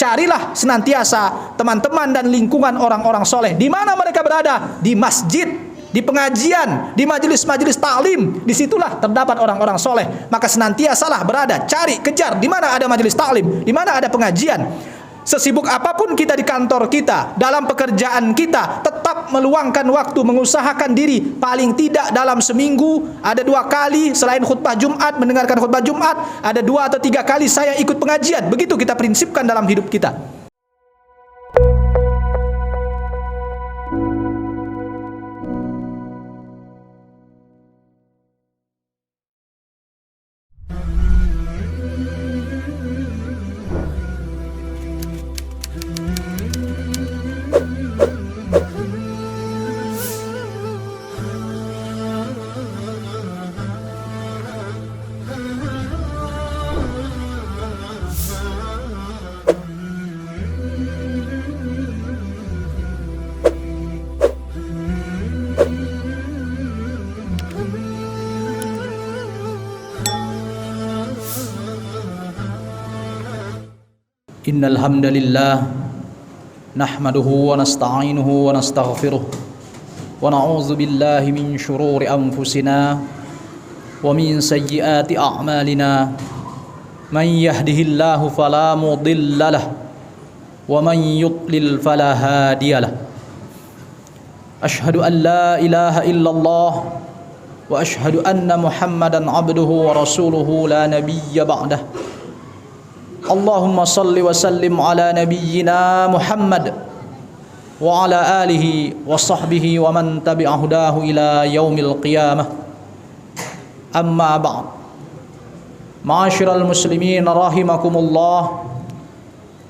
carilah senantiasa teman-teman dan lingkungan orang-orang soleh. Di mana mereka berada? Di masjid, di pengajian, di majelis-majelis taklim. Disitulah terdapat orang-orang soleh. Maka senantiasalah berada, cari, kejar di mana ada majelis taklim, di mana ada pengajian. Sesibuk apapun kita di kantor kita, dalam pekerjaan kita, tetap meluangkan waktu, mengusahakan diri. Paling tidak dalam seminggu ada 2 kali, selain khutbah Jumat, mendengarkan khutbah Jumat, ada 2 atau 3 kali saya ikut pengajian. Begitu kita prinsipkan dalam hidup kita. Innal hamdalillah nahmaduhu wa nasta'inuhu wa nastaghfiruh wa na'udzu billahi min shururi anfusina wa min sayyiati a'malina. Man yahdihillahu fala mudilla lahu wa man yudlil fala hadiya lahu. Ashhadu an la ilaha illallah wa ashhadu anna Muhammadan abduhu wa rasuluhu la nabiyya ba'dah. Allahumma salli wa sallim ala nabiyyina Muhammad wa ala alihi wa sahbihi wa man tabi'a hudahu ila yaumil qiyamah. Amma ba'd. Ma'asyiral muslimin rahimakumullah.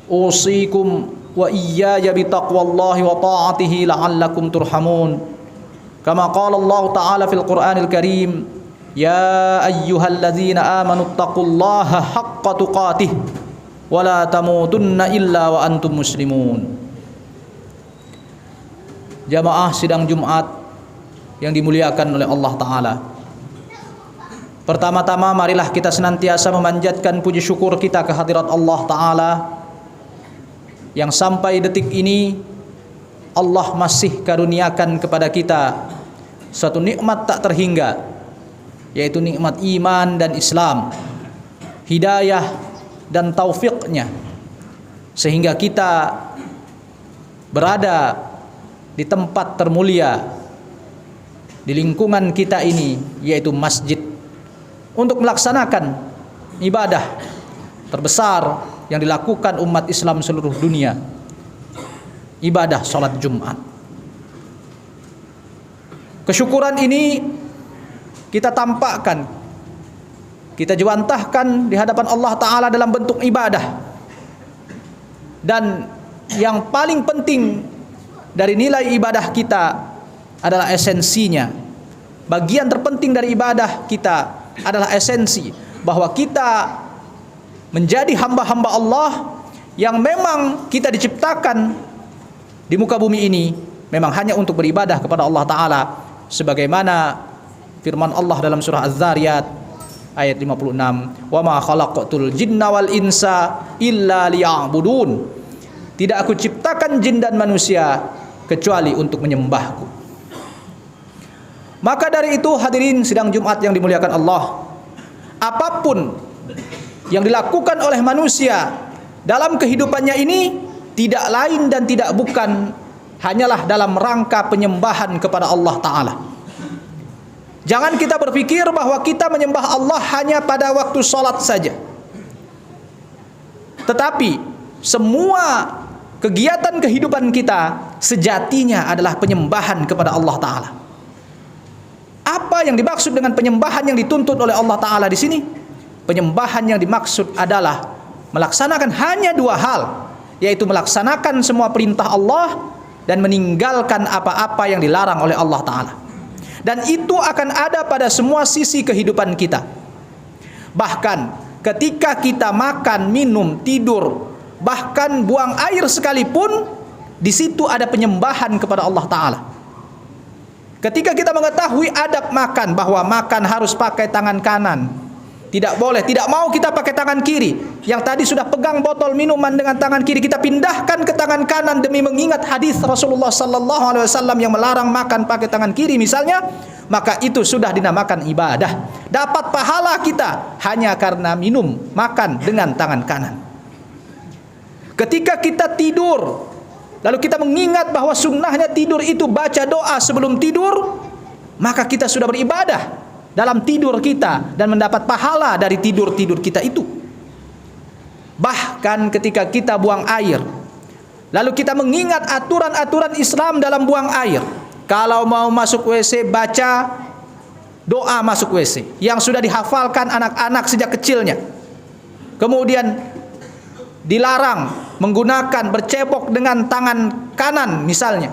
Usikum wa iyaya bi taqwallahi wa ta'atihi la'allakum turhamun. Kama qala Allah ta'ala fil Qur'anil Karim, ya ayyuhalladzina amanu taqullaha haqqa tuqatih wala tamutunna illa wa antum muslimun. Jamaah sidang Jumat yang dimuliakan oleh Allah Ta'ala, pertama-tama marilah kita senantiasa memanjatkan puji syukur kita kehadirat Allah Ta'ala yang sampai detik ini Allah masih karuniakan kepada kita satu nikmat tak terhingga, yaitu nikmat iman dan Islam, hidayah dan taufiknya, sehingga kita berada di tempat termulia di lingkungan kita ini, yaitu masjid, untuk melaksanakan ibadah terbesar yang dilakukan umat Islam seluruh dunia, ibadah sholat Jumat. Kesyukuran ini kita tampakkan, kita jawantahkan di hadapan Allah Ta'ala dalam bentuk ibadah. Dan yang paling penting dari nilai ibadah kita adalah esensinya. Bagian terpenting dari ibadah kita adalah esensi, bahwa kita menjadi hamba-hamba Allah yang memang kita diciptakan di muka bumi ini memang hanya untuk beribadah kepada Allah Ta'ala, sebagaimana firman Allah dalam surah Az-Zariyat ayat 56, wa ma khalaqtul jinna wal insa illa liya'budun. Tidak aku ciptakan jin dan manusia kecuali untuk menyembahku. Maka dari itu hadirin sidang Jumat yang dimuliakan Allah, apapun yang dilakukan oleh manusia dalam kehidupannya ini tidak lain dan tidak bukan hanyalah dalam rangka penyembahan kepada Allah Ta'ala. Jangan kita berpikir bahwa kita menyembah Allah hanya pada waktu sholat saja. Tetapi semua kegiatan kehidupan kita sejatinya adalah penyembahan kepada Allah Ta'ala. Apa yang dimaksud dengan penyembahan yang dituntut oleh Allah Ta'ala di sini? Penyembahan yang dimaksud adalah melaksanakan hanya 2 hal, yaitu melaksanakan semua perintah Allah dan meninggalkan apa-apa yang dilarang oleh Allah Ta'ala. Dan itu akan ada pada semua sisi kehidupan kita. Bahkan ketika kita makan, minum, tidur, bahkan buang air sekalipun, di situ ada penyembahan kepada Allah Ta'ala. Ketika kita mengetahui adab makan, bahwa makan harus pakai tangan kanan, Tidak boleh, tidak mau kita pakai tangan kiri. Yang tadi sudah pegang botol minuman dengan tangan kiri, kita pindahkan ke tangan kanan demi mengingat hadis Rasulullah sallallahu alaihi wasallam yang melarang makan pakai tangan kiri misalnya, maka itu sudah dinamakan ibadah. Dapat pahala kita hanya karena minum, makan dengan tangan kanan. Ketika kita tidur, lalu kita mengingat bahwa sunnahnya tidur itu baca doa sebelum tidur, maka kita sudah beribadah dalam tidur kita dan mendapat pahala dari tidur-tidur kita itu. Bahkan ketika kita buang air, lalu kita mengingat aturan-aturan Islam dalam buang air. Kalau mau masuk WC, baca doa masuk WC yang sudah dihafalkan anak-anak sejak kecilnya. Kemudian dilarang menggunakan bercebok dengan tangan kanan misalnya.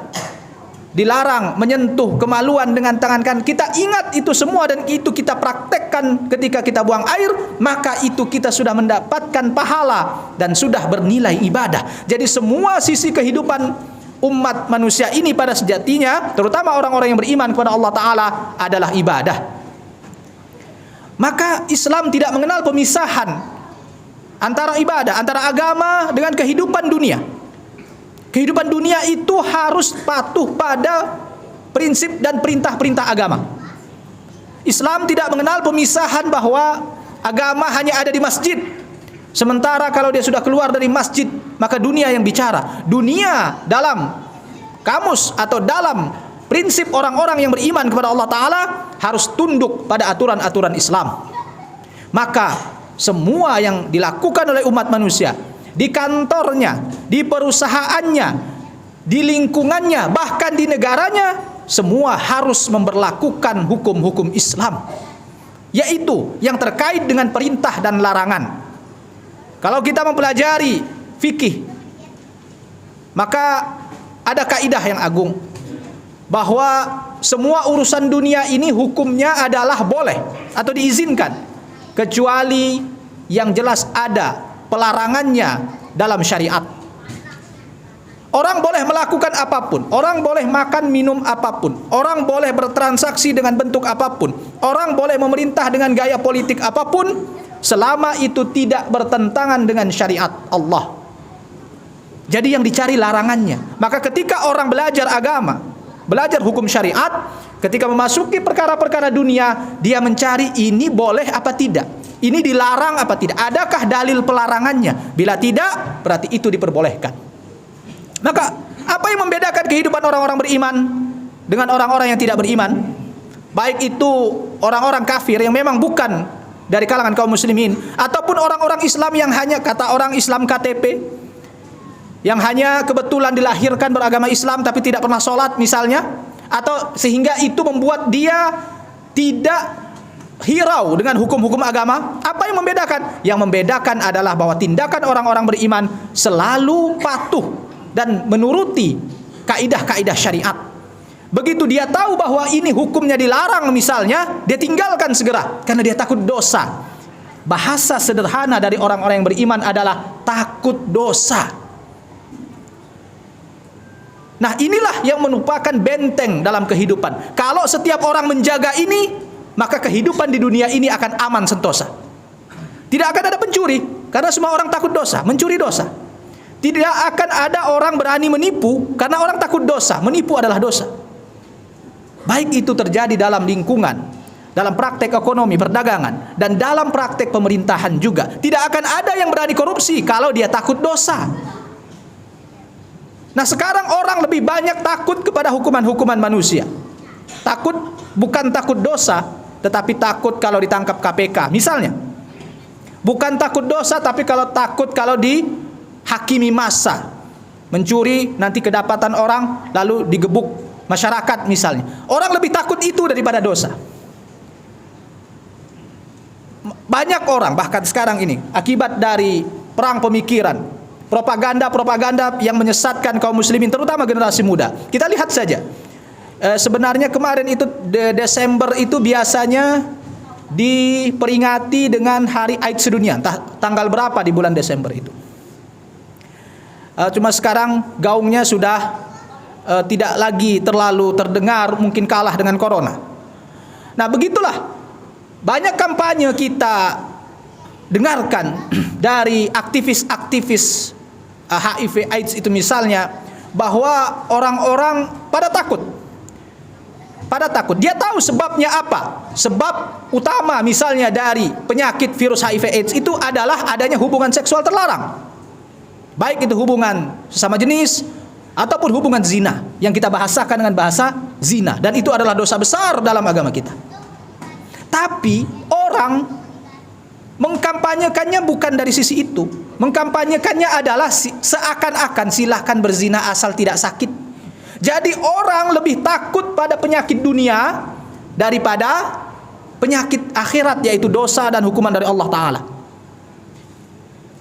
Dilarang menyentuh kemaluan dengan tangan kanan. Kita ingat itu semua dan itu kita praktekkan ketika kita buang air, maka itu kita sudah mendapatkan pahala dan sudah bernilai ibadah. Jadi semua sisi kehidupan umat manusia ini pada sejatinya, terutama orang-orang yang beriman kepada Allah Ta'ala, adalah ibadah. Maka Islam tidak mengenal pemisahan antara ibadah, antara agama dengan kehidupan dunia. Kehidupan dunia itu harus patuh pada prinsip dan perintah-perintah agama. Islam tidak mengenal pemisahan bahwa agama hanya ada di masjid. Sementara kalau dia sudah keluar dari masjid, maka dunia yang bicara. Dunia dalam kamus atau dalam prinsip orang-orang yang beriman kepada Allah Ta'ala harus tunduk pada aturan-aturan Islam. Maka semua yang dilakukan oleh umat manusia, di kantornya, di perusahaannya, di lingkungannya, bahkan di negaranya, semua harus memberlakukan hukum-hukum Islam, yaitu yang terkait dengan perintah dan larangan. Kalau kita mempelajari fikih, maka ada kaidah yang agung bahwa semua urusan dunia ini hukumnya adalah boleh atau diizinkan, kecuali yang jelas ada pelarangannya dalam syariat. Orang boleh melakukan apapun, orang boleh makan minum apapun, orang boleh bertransaksi dengan bentuk apapun, orang boleh memerintah dengan gaya politik apapun, selama itu tidak bertentangan dengan syariat Allah. Jadi yang dicari larangannya. Maka ketika orang belajar agama, belajar hukum syariat, ketika memasuki perkara-perkara dunia, dia mencari ini boleh apa tidak, ini dilarang apa tidak, adakah dalil pelarangannya. Bila tidak, berarti itu diperbolehkan. Maka apa yang membedakan kehidupan orang-orang beriman dengan orang-orang yang tidak beriman? Baik itu orang-orang kafir yang memang bukan dari kalangan kaum muslimin, ataupun orang-orang Islam yang hanya, kata orang Islam KTP, yang hanya kebetulan dilahirkan beragama Islam tapi tidak pernah sholat misalnya, atau sehingga itu membuat dia tidak hirau dengan hukum-hukum agama. Apa yang membedakan? Yang membedakan adalah bahwa tindakan orang-orang beriman selalu patuh dan menuruti kaidah-kaidah syariat. Begitu dia tahu bahwa ini hukumnya dilarang misalnya, dia tinggalkan segera karena dia takut dosa. Bahasa sederhana dari orang-orang yang beriman adalah takut dosa. Nah, inilah yang merupakan benteng dalam kehidupan. Kalau setiap orang menjaga ini, maka kehidupan di dunia ini akan aman sentosa. Tidak akan ada pencuri, karena semua orang takut dosa, mencuri dosa. Tidak akan ada orang berani menipu, karena orang takut dosa, menipu adalah dosa. Baik itu terjadi dalam lingkungan, dalam praktek ekonomi, perdagangan, dan dalam praktek pemerintahan juga. Tidak akan ada yang berani korupsi kalau dia takut dosa. Nah, sekarang orang lebih banyak takut kepada hukuman-hukuman manusia. Takut bukan takut dosa, tetapi takut kalau ditangkap KPK misalnya. Bukan takut dosa, tapi takut kalau dihakimi massa. Mencuri nanti kedapatan orang lalu digebuk masyarakat misalnya. Orang lebih takut itu daripada dosa. Banyak orang bahkan sekarang ini akibat dari perang pemikiran, propaganda-propaganda yang menyesatkan kaum muslimin, terutama generasi muda. Kita lihat saja. Sebenarnya kemarin itu Desember itu biasanya diperingati dengan Hari AIDS sedunia. Entah tanggal berapa di bulan Desember itu. Cuma sekarang gaungnya sudah tidak lagi terlalu terdengar, mungkin kalah dengan corona. Nah, begitulah. Banyak kampanye kita dengarkan dari aktivis-aktivis HIV AIDS itu misalnya, bahwa orang-orang pada takut. Dia tahu sebabnya apa. Sebab utama misalnya dari penyakit virus HIV AIDS itu adalah adanya hubungan seksual terlarang. Baik itu hubungan sesama jenis ataupun hubungan zina, yang kita bahasakan dengan bahasa zina, dan itu adalah dosa besar dalam agama kita. Tapi orang mengkampanyekannya bukan dari sisi itu. Mengkampanyekannya adalah seakan-akan silahkan berzina asal tidak sakit. Jadi orang lebih takut pada penyakit dunia daripada penyakit akhirat, yaitu dosa dan hukuman dari Allah Ta'ala.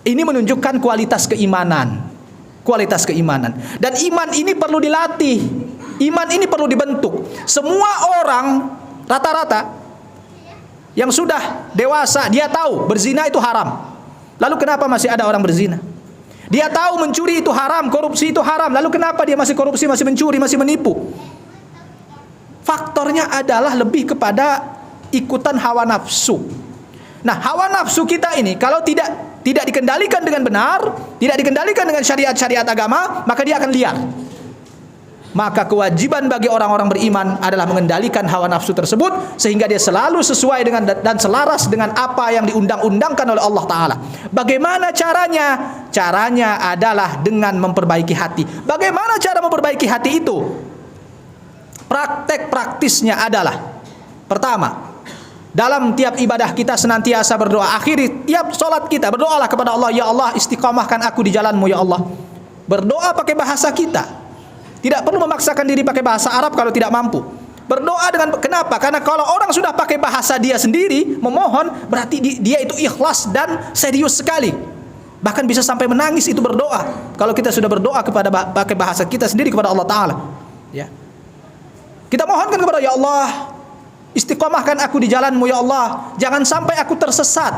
Ini menunjukkan kualitas keimanan. Dan iman ini perlu dilatih. Iman ini perlu dibentuk. Semua orang rata-rata yang sudah dewasa, dia tahu berzina itu haram. Lalu kenapa masih ada orang berzina? Dia tahu mencuri itu haram, korupsi itu haram. Lalu kenapa dia masih korupsi, masih mencuri, masih menipu? Faktornya adalah lebih kepada ikutan hawa nafsu. Nah, hawa nafsu kita ini kalau tidak dikendalikan dengan benar, tidak dikendalikan dengan syariat-syariat agama, maka dia akan liar. Maka kewajiban bagi orang-orang beriman adalah mengendalikan hawa nafsu tersebut sehingga dia selalu sesuai dengan dan selaras dengan apa yang diundang-undangkan oleh Allah Ta'ala. Bagaimana caranya? Caranya adalah dengan memperbaiki hati. Bagaimana cara memperbaiki hati itu? Praktek praktisnya adalah, pertama, dalam tiap ibadah kita senantiasa berdoa. Akhiri tiap solat kita berdoalah kepada Allah, ya Allah istiqamahkan aku di jalanmu ya Allah. Berdoa pakai bahasa kita. Tidak perlu memaksakan diri pakai bahasa Arab kalau tidak mampu. Berdoa dengan, kenapa? Karena kalau orang sudah pakai bahasa dia sendiri memohon, berarti dia itu ikhlas dan serius sekali. Bahkan bisa sampai menangis itu berdoa. Kalau kita sudah berdoa kepada pakai bahasa kita sendiri kepada Allah Ta'ala, ya. Kita mohonkan kepada, ya Allah istiqomahkan aku di jalanmu ya Allah. Jangan sampai aku tersesat.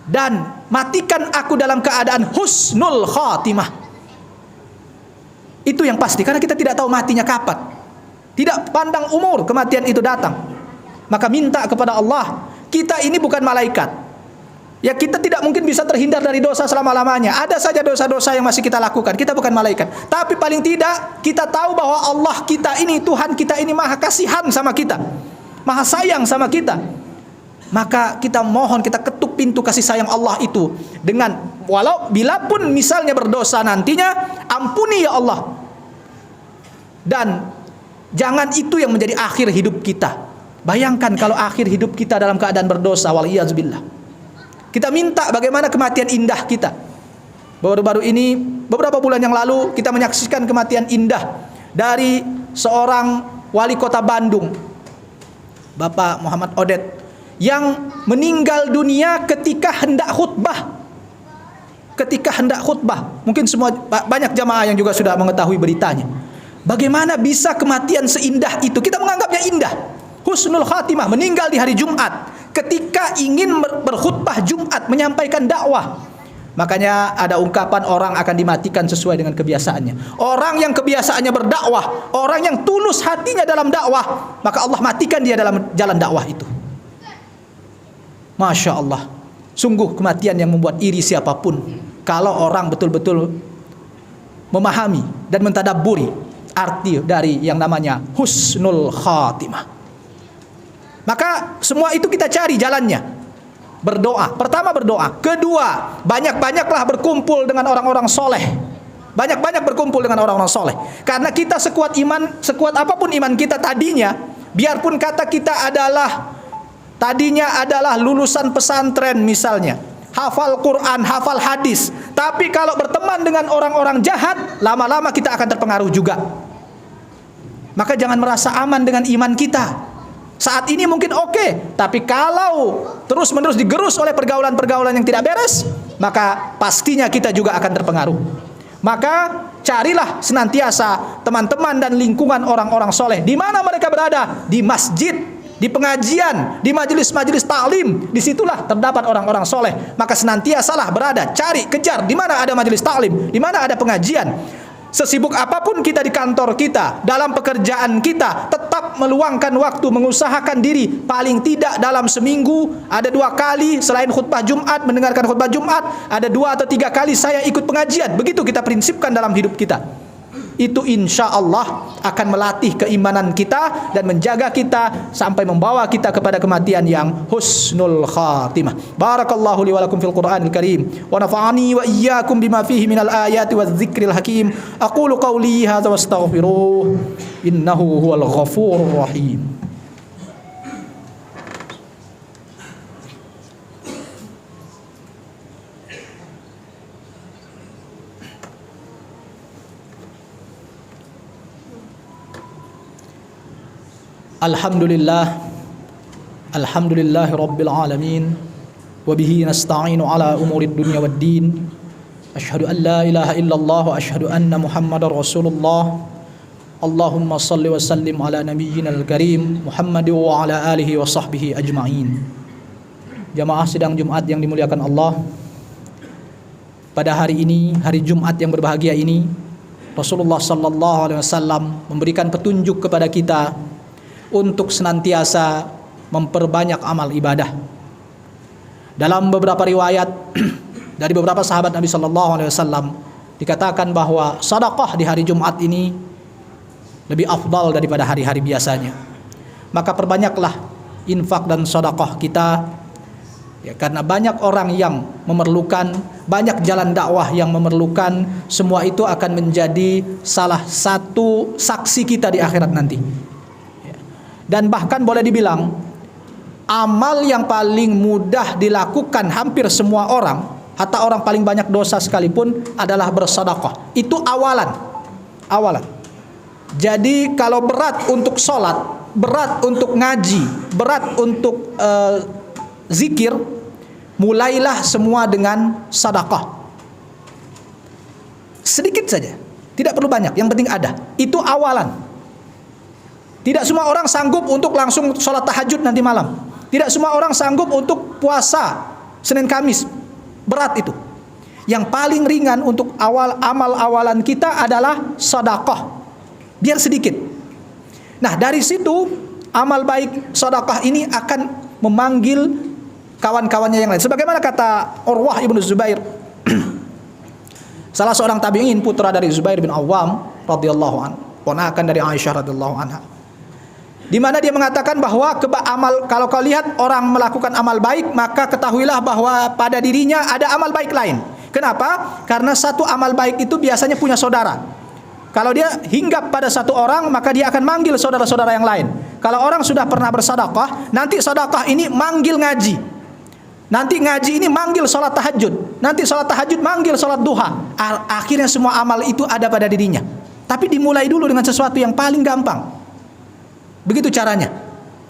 Dan matikan aku dalam keadaan husnul khatimah. Itu yang pasti, karena kita tidak tahu matinya kapan. Tidak pandang umur kematian itu datang. Maka minta kepada Allah. Kita ini bukan malaikat. Ya, kita tidak mungkin bisa terhindar dari dosa selama-lamanya. Ada saja dosa-dosa yang masih kita lakukan. Kita bukan malaikat. Tapi paling tidak kita tahu bahwa Allah kita ini, Tuhan kita ini maha kasihan sama kita, maha sayang sama kita. Maka kita mohon, kita ketuk pintu kasih sayang Allah itu dengan, bila pun misalnya berdosa nantinya, ampuni ya Allah. Dan jangan itu yang menjadi akhir hidup kita. Bayangkan kalau akhir hidup kita dalam keadaan berdosa, waliyadzubillah. Kita minta bagaimana kematian indah kita. Baru-baru ini, beberapa bulan yang lalu, kita menyaksikan kematian indah dari seorang wali kota Bandung, Bapak Muhammad Odet, yang meninggal dunia ketika hendak khutbah. Mungkin semua, banyak jamaah yang juga sudah mengetahui beritanya. Bagaimana bisa kematian seindah itu? Kita menganggapnya indah. Husnul khatimah, meninggal di hari Jumat ketika ingin berkhutbah Jumat, menyampaikan dakwah. Makanya ada ungkapan orang akan dimatikan sesuai dengan kebiasaannya. Orang yang kebiasaannya berdakwah, orang yang tulus hatinya dalam dakwah, maka Allah matikan dia dalam jalan dakwah itu. Masya Allah, sungguh kematian yang membuat iri siapapun kalau orang betul-betul memahami dan mentadabburi arti dari yang namanya husnul khatimah. Maka semua itu kita cari jalannya. Berdoa, pertama berdoa. Kedua, banyak-banyaklah berkumpul dengan orang-orang soleh. Banyak-banyak berkumpul dengan orang-orang soleh. Karena kita sekuat iman, sekuat apapun iman kita tadinya, biarpun kata kita tadinya adalah lulusan pesantren misalnya, hafal Quran, hafal hadis, tapi kalau berteman dengan orang-orang jahat, lama-lama kita akan terpengaruh juga. Maka jangan merasa aman dengan iman kita. Saat ini mungkin oke, tapi kalau terus-menerus digerus oleh pergaulan-pergaulan yang tidak beres, maka pastinya kita juga akan terpengaruh. Maka carilah senantiasa teman-teman dan lingkungan orang-orang soleh. Di mana mereka berada? Di masjid, di pengajian, di majelis-majelis taklim. Disitulah terdapat orang-orang soleh. Maka senantiasalah berada, cari, kejar di mana ada majelis taklim, di mana ada pengajian. Sesibuk apapun kita di kantor kita, dalam pekerjaan kita, tetap tetap meluangkan waktu, mengusahakan diri paling tidak dalam seminggu ada 2 kali selain khutbah Jumat, mendengarkan khutbah Jumat, ada 2 atau 3 kali saya ikut pengajian. Begitu kita prinsipkan dalam hidup kita. Itu insya Allah akan melatih keimanan kita dan menjaga kita sampai membawa kita kepada kematian yang husnul khatimah. Barakallahu li wa lakum fil Qur'anil Karim wa nafa'ani wa iyyakum bima fihi minal ayati wadh dzikril hakim. Aqulu qawli hadza wastaghfiruh innahu huwal ghafurur rahim. Alhamdulillah, alhamdulillahi rabbil alamin, wa bihi nasta'inu ala umurid dunya wad din. Asyhadu an la ilaha illallah wa asyhadu anna Muhammadar Rasulullah. Allahumma salli wa sallim ala nabiyyinal karim Muhammad wa ala alihi wa sahbihi ajma'in. Jamaah sidang Jumat yang dimuliakan Allah, pada hari ini, hari Jumat yang berbahagia ini, Rasulullah sallallahu alaihi wasallam memberikan petunjuk kepada kita untuk senantiasa memperbanyak amal ibadah. Dalam beberapa riwayat dari beberapa sahabat Nabi sallallahu alaihi wasallam dikatakan bahwa sedekah di hari Jumat ini lebih afdal daripada hari-hari biasanya. Maka perbanyaklah infak dan sedekah kita, ya, karena banyak orang yang memerlukan, banyak jalan dakwah yang memerlukan. Semua itu akan menjadi salah satu saksi kita di akhirat nanti. Dan bahkan boleh dibilang amal yang paling mudah dilakukan hampir semua orang, hatta orang paling banyak dosa sekalipun, adalah bersedekah. Itu awalan. Jadi kalau berat untuk sholat, berat untuk ngaji, berat untuk zikir, mulailah semua dengan sedekah. Sedikit saja, tidak perlu banyak, yang penting ada. Itu awalan. Tidak semua orang sanggup untuk langsung sholat tahajud nanti malam. Tidak semua orang sanggup untuk puasa Senin Kamis. Berat itu. Yang paling ringan untuk amal awalan kita adalah sedekah. Biar sedikit. Nah, dari situ amal baik sedekah ini akan memanggil kawan-kawannya yang lain. Sebagaimana kata Urwah ibnu Zubair, salah seorang tabi'in, putra dari Zubair bin Awam radhiyallahu anhu, ponakan dari Aisyah radhiyallahu anha, di mana dia mengatakan bahwa kalau kau lihat orang melakukan amal baik, maka ketahuilah bahwa pada dirinya ada amal baik lain. Kenapa? Karena satu amal baik itu biasanya punya saudara. Kalau dia hinggap pada satu orang, maka dia akan manggil saudara-saudara yang lain. Kalau orang sudah pernah bersedekah, nanti sedekah ini manggil ngaji. Nanti ngaji ini manggil sholat tahajud. Nanti sholat tahajud manggil sholat duha. Akhirnya semua amal itu ada pada dirinya. Tapi dimulai dulu dengan sesuatu yang paling gampang. Begitu caranya.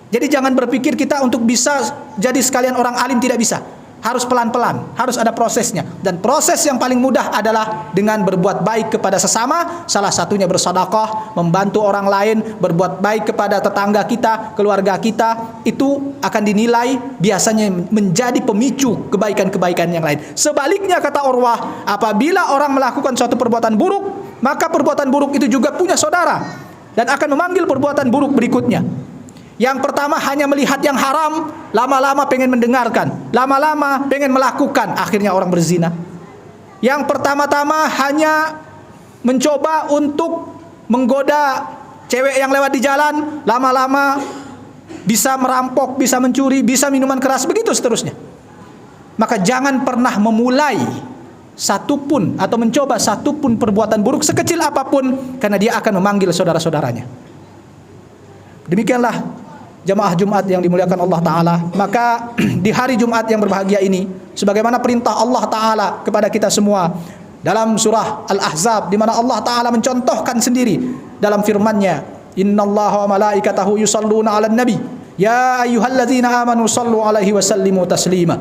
Jadi jangan berpikir kita untuk bisa jadi sekalian orang alim, tidak bisa. Harus pelan-pelan, harus ada prosesnya. Dan proses yang paling mudah adalah dengan berbuat baik kepada sesama. Salah satunya bersedekah, membantu orang lain, berbuat baik kepada tetangga kita, keluarga kita. Itu akan dinilai biasanya menjadi pemicu kebaikan-kebaikan yang lain. Sebaliknya kata Urwah, apabila orang melakukan suatu perbuatan buruk, maka perbuatan buruk itu juga punya saudara dan akan memanggil perbuatan buruk berikutnya. Yang pertama hanya melihat yang haram, lama-lama pengen mendengarkan, lama-lama pengen melakukan, akhirnya orang berzina. Yang pertama-tama hanya mencoba untuk menggoda cewek yang lewat di jalan, lama-lama bisa merampok, bisa mencuri, bisa minuman keras, begitu seterusnya. Maka jangan pernah memulai satupun atau mencoba satupun perbuatan buruk sekecil apapun, karena dia akan memanggil saudara-saudaranya. Demikianlah jamaah Jumat yang dimuliakan Allah Ta'ala. Maka di hari Jumat yang berbahagia ini, sebagaimana perintah Allah Ta'ala kepada kita semua dalam surah Al-Ahzab, di mana Allah Ta'ala mencontohkan sendiri dalam firman-Nya, innallaha wa malaikatahu yusalluna 'alan nabi ya ayyuhalladzina amanu sallu 'alaihi wa sallimu taslima.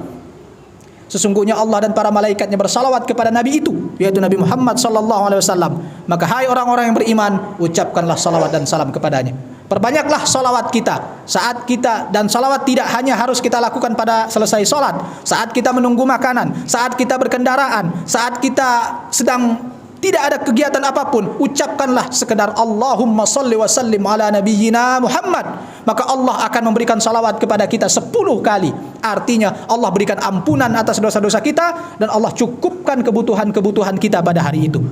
Sesungguhnya Allah dan para malaikatnya bersalawat kepada Nabi itu, yaitu Nabi Muhammad sallallahu alaihi wasallam. Maka hai orang-orang yang beriman, ucapkanlah salawat dan salam kepadanya. Perbanyaklah salawat kita saat kita, dan salawat tidak hanya harus kita lakukan pada selesai salat, saat kita menunggu makanan, saat kita berkendaraan, saat kita sedang tidak ada kegiatan apapun, ucapkanlah sekedar Allahumma salli wa sallim ala nabiyyina Muhammad, maka Allah akan memberikan salawat kepada kita 10 kali. Artinya Allah berikan ampunan atas dosa-dosa kita dan Allah cukupkan kebutuhan-kebutuhan kita pada hari itu.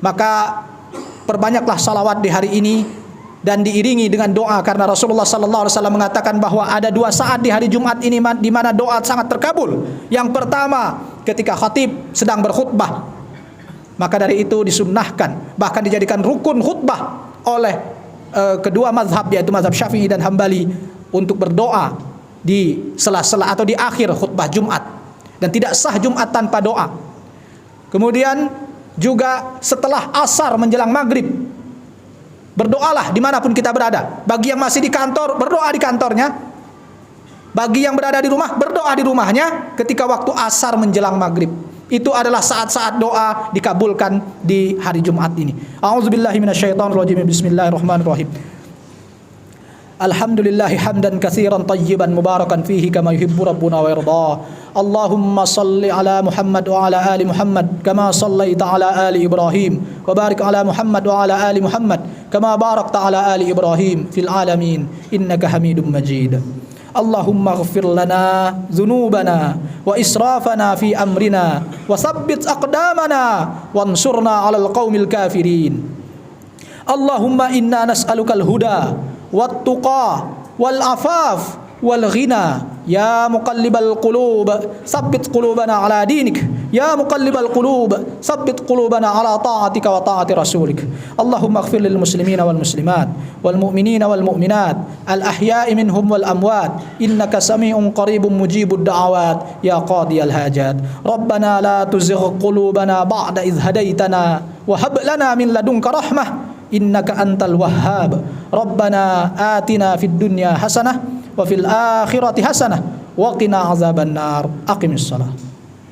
Maka perbanyaklah salawat di hari ini dan diiringi dengan doa, karena Rasulullah sallallahu alaihi wasallam mengatakan bahwa ada 2 saat di hari Jumat ini di mana doa sangat terkabul. Yang pertama, ketika khatib sedang berkhutbah. Maka dari itu disunnahkan, bahkan dijadikan rukun khutbah oleh kedua mazhab, yaitu mazhab Syafi'i dan Hambali, untuk berdoa di sela-sela atau di akhir khutbah Jumat. Dan tidak sah Jumat tanpa doa. Kemudian juga setelah asar menjelang maghrib, berdoalah dimanapun kita berada. Bagi yang masih di kantor, berdoa di kantornya. Bagi yang berada di rumah, berdoa di rumahnya ketika waktu asar menjelang maghrib. Itu adalah saat-saat doa dikabulkan di hari Jumat ini. A'udzubillahi minasyaitonirrajim. Bismillahirrahmanirrahim. Alhamdulillahi hamdan katsiran tayyiban mubarakan fihi kama yuhibbu rabbuna wa yarda. Allahumma salli ala Muhammad wa ala ali Muhammad kama sallaita ala ali Ibrahim wa barik ala Muhammad wa ala ali Muhammad kama barakta ala ali Ibrahim fil alamin innaka Hamidum Majid. Allahumma ighfir lana dhunubana wa israfana fi amrina wa tsabbit aqdamana wansurna 'alal qaumil kafirin. Allahumma inna nas'alukal huda wat tuqa wal afaf wal ghina ya muqallibal qulub tsabbit qulubana 'ala dinik ya muqallibal qulub tsabbit qulubana 'ala ta'atika wa ta'ati rasulik. Allahumma ighfir lil muslimina wal muslimat wal mu'minina wal mu'minat al ahya'i minhum wal amwat innaka sami'un qaribun mujibud da'awat ya qadiyal hajat. Rabbana la tuzigh qulubana ba'da idh hadaitana wa hab lana min ladunka rahmah innaka antal wahhab. Rabbana atina fid dunya hasanah wa fil akhirati hasanah wa qina azaban nar. Aqimis shalah.